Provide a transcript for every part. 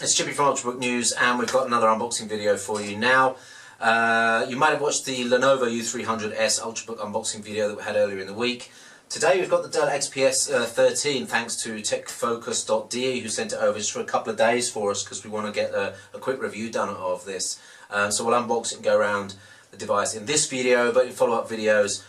It's Chippy from Ultrabook News, and we've got another unboxing video for you now. You might have watched the Lenovo U300S Ultrabook unboxing video that we had earlier in the week. Today we've got the Dell XPS 13, thanks to techfocus.de, who sent it over just for a couple of days for us because we want to get a quick review done of this. So we'll unbox it and go around the device in this video, but in follow-up videos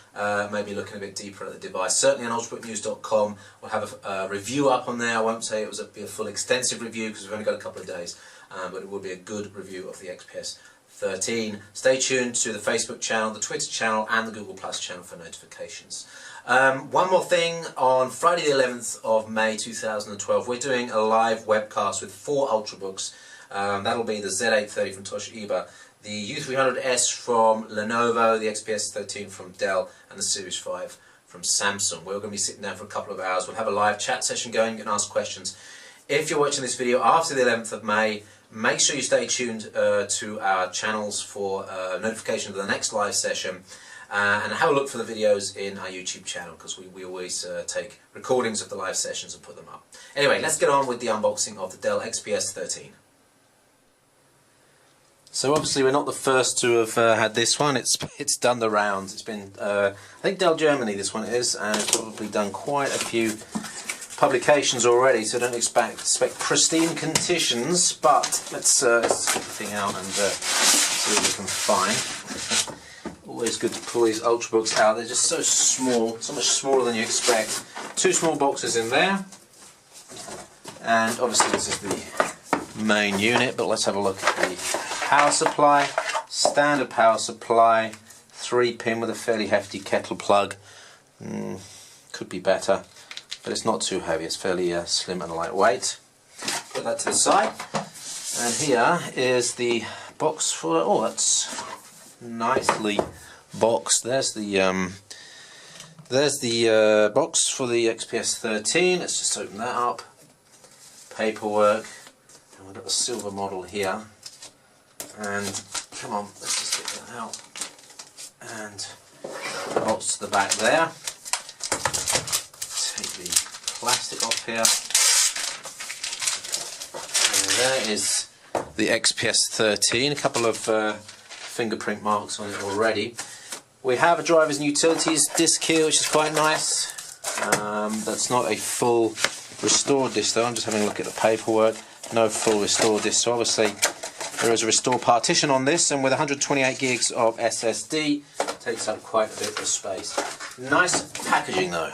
maybe looking a bit deeper at the device. Certainly on ultrabooknews.com we'll have a review up on there. I won't say it was be a full extensive review because we've only got a couple of days, but it will be a good review of the XPS 13. Stay tuned to the Facebook channel, the Twitter channel and the Google Plus channel for notifications. One more thing, on Friday the 11th of May 2012 we're doing a live webcast with 4 Ultrabooks. That'll be the Z830 from Toshiba, the U300S from Lenovo, the XPS 13 from Dell and the Series 5 from Samsung. We're going to be sitting down for a couple of hours. We'll have a live chat session going. You can ask questions. If you're watching this video after the 11th of May, make sure you stay tuned to our channels for notification of the next live session. And have a look for the videos in our YouTube channel because we always take recordings of the live sessions and put them up. Anyway, let's get on with the unboxing of the Dell XPS 13. So obviously we're not the first to have had this one. It's done the rounds. It's been I think Dell Germany this one is, and it's probably done quite a few publications already. So don't expect pristine conditions. But let's get the thing out and see what we can find. Always good to pull these Ultrabooks out. They're just so small, so much smaller than you expect. 2 small boxes in there, and obviously this is the main unit. But let's have a look at the power supply. Standard power supply, 3-pin with a fairly hefty kettle plug. Could be better, but it's not too heavy. It's fairly slim and lightweight. Put that to the side, and here is the box for. Oh, that's nicely boxed. There's the box for the XPS 13. Let's just open that up. Paperwork, and we've got the silver model here. And come on, let's just get that out. And bolts to the back there. Take the plastic off here. And there is the XPS 13. A couple of fingerprint marks on it already. We have a drivers and utilities disc here, which is quite nice. That's not a full restore disc though. I'm just having a look at the paperwork. No full restore disc. So obviously there is a restore partition on this, and with 128 gigs of SSD, it takes up quite a bit of space. Nice packaging though.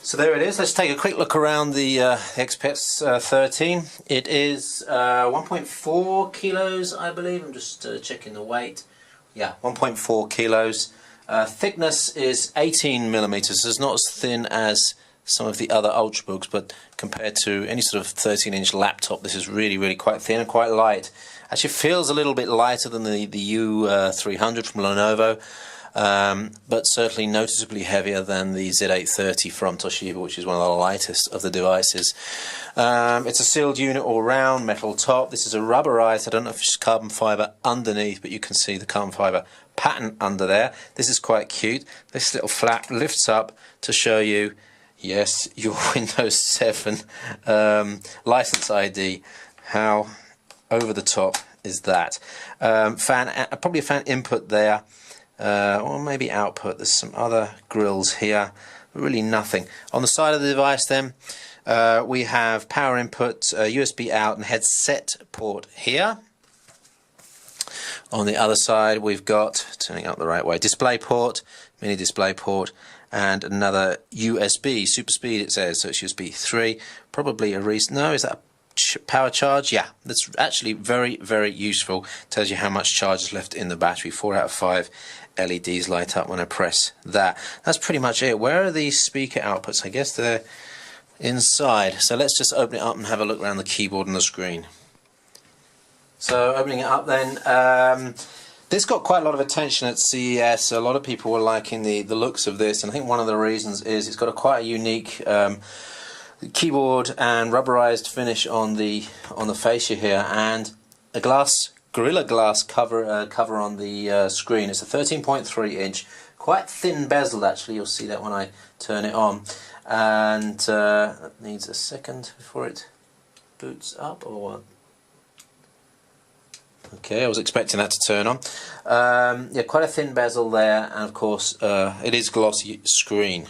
So there it is. Let's take a quick look around the XPS 13. It is 1.4 kilos, I believe. I'm just checking the weight. Yeah, 1.4 kilos. Thickness is 18 millimeters. It's not as thin as some of the other Ultrabooks, but compared to any sort of 13-inch laptop, this is really quite thin and quite light. Actually feels a little bit lighter than the U300 from Lenovo. But certainly noticeably heavier than the Z830 from Toshiba, which is one of the lightest of the devices. It's a sealed unit all round, metal top. This is a rubberized, I don't know if it's carbon fibre underneath, but you can see the carbon fibre pattern under there. This is quite cute. This little flap lifts up to show you, yes, your Windows 7 license ID. How over the top is that? Probably a fan input there. Or maybe output. There's some other grills here, but really nothing. On the side of the device then, we have power input, USB out and headset port here. On the other side we've got, turning up the right way, display port, mini display port, and another USB, super speed it says, so it's USB 3, probably a reason. No, is that a power charge? Yeah, that's actually very useful. Tells you how much charge is left in the battery. 4 out of 5 LEDs light up when I press that. That's pretty much it. Where are these speaker outputs? I guess they're inside. So let's just open it up and have a look around the keyboard and the screen. So opening it up then, this got quite a lot of attention at CES. A lot of people were liking the looks of this, and I think one of the reasons is it's got quite a unique keyboard and rubberized finish on the fascia here, and a Gorilla Glass cover on the screen. It's a 13.3 inch, quite thin bezeled actually. You'll see that when I turn it on, and that needs a second before it boots up or what? Okay, I was expecting that to turn on. Yeah, quite a thin bezel there, and of course it is glossy screen.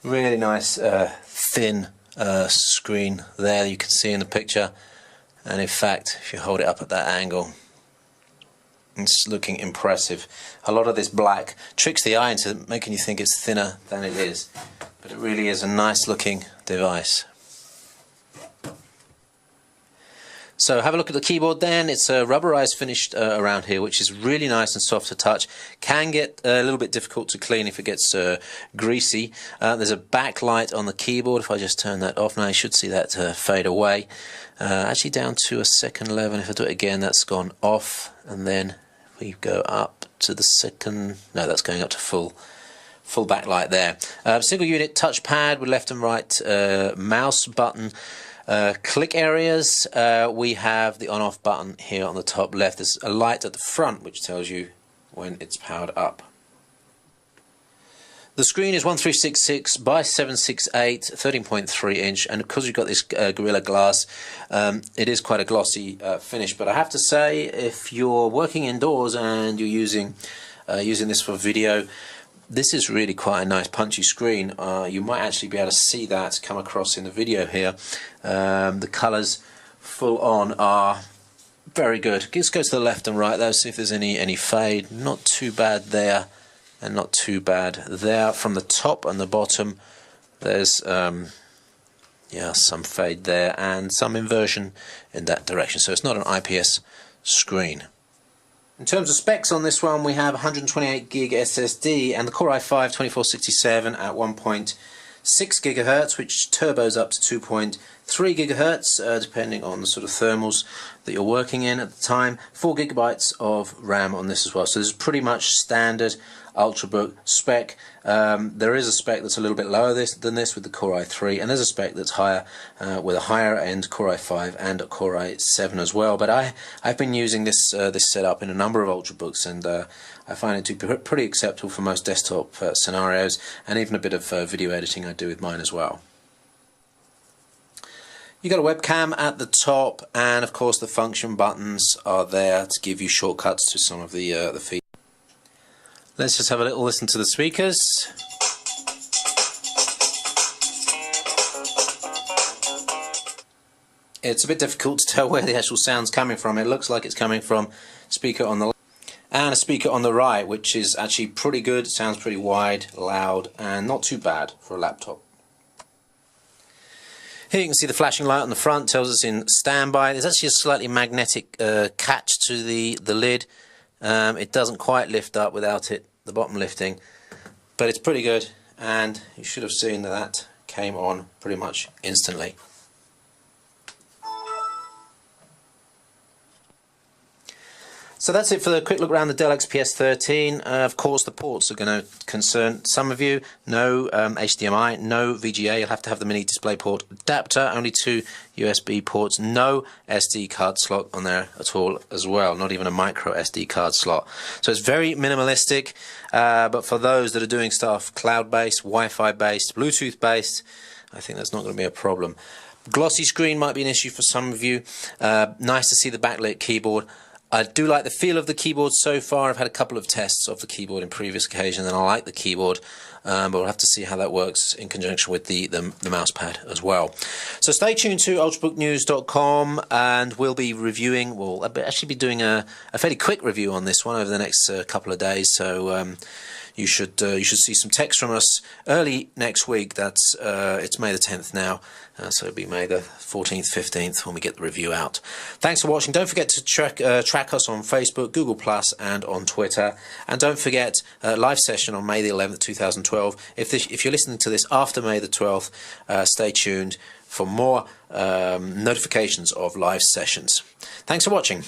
Really nice thin screen there, you can see in the picture, and in fact if you hold it up at that angle, it's looking impressive. A lot of this black tricks the eye into making you think it's thinner than it is, but it really is a nice looking device. So have a look at the keyboard then. It's a rubberized finished around here, which is really nice and soft to touch. Can get a little bit difficult to clean if it gets greasy. There's a backlight on the keyboard. If I just turn that off now, you should see that fade away. Actually down to a second level, and if I do it again, that's gone off. And then we go up to the second, no, that's going up to full backlight there. Single unit touchpad with left and right mouse button. Click areas, we have the on-off button here on the top left. There's a light at the front which tells you when it's powered up. The screen is 1366 by 768, 13.3 inch, and because you've got this Gorilla Glass, it is quite a glossy finish. But I have to say, if you're working indoors and you're using this for video, this is really quite a nice punchy screen. You might actually be able to see that come across in the video here. The colours full on are very good. Let's go to the left and right though, see if there's any fade. Not too bad there, and not too bad there. From the top and the bottom, there's yeah, some fade there and some inversion in that direction. So it's not an IPS screen. In terms of specs on this one, we have 128 gig SSD and the Core i5-2467 at 1.6 GHz, which turbos up to 2.3 GHz, depending on the sort of thermals that you're working in at the time. 4 GB of RAM on this as well. So this is pretty much standard Ultrabook spec. There is a spec that's a little bit lower than this with the Core i3, and there's a spec that's higher with a higher end Core i5 and a Core i7 as well. But I've been using this setup in a number of Ultrabooks, and I find it to be pretty acceptable for most desktop scenarios, and even a bit of video editing I do with mine as well. You got a webcam at the top, and of course the function buttons are there to give you shortcuts to some of the features. Let's just have a little listen to the speakers. It's a bit difficult to tell where the actual sound's coming from. It looks like it's coming from speaker on the left and a speaker on the right, which is actually pretty good. It sounds pretty wide, loud, and not too bad for a laptop. Here you can see the flashing light on the front, tells us in standby. There's actually a slightly magnetic catch to the lid. It doesn't quite lift up without the bottom lifting, but it's pretty good, and you should have seen that came on pretty much instantly. So that's it for the quick look around the Dell XPS 13. Of course, the ports are going to concern some of you. No HDMI, no VGA. You'll have to have the mini DisplayPort adapter. Only 2 USB ports. No SD card slot on there at all as well. Not even a micro SD card slot. So it's very minimalistic. But for those that are doing stuff cloud-based, Wi-Fi based, Bluetooth based, I think that's not going to be a problem. Glossy screen might be an issue for some of you. Nice to see the backlit keyboard. I do like the feel of the keyboard so far. I've had a couple of tests of the keyboard in previous occasions, and I like the keyboard, but we'll have to see how that works in conjunction with the mouse pad as well. So stay tuned to ultrabooknews.com, and we'll be reviewing, we'll actually be doing a fairly quick review on this one over the next couple of days, so you should see some text from us early next week. That's it's May the 10th now, so it'll be May the 14th, 15th when we get the review out. Thanks for watching. Don't forget to track us on Facebook, Google+, and on Twitter. And don't forget live session on May the 11th, 2012. If you're listening to this after May the 12th, stay tuned for more notifications of live sessions. Thanks for watching.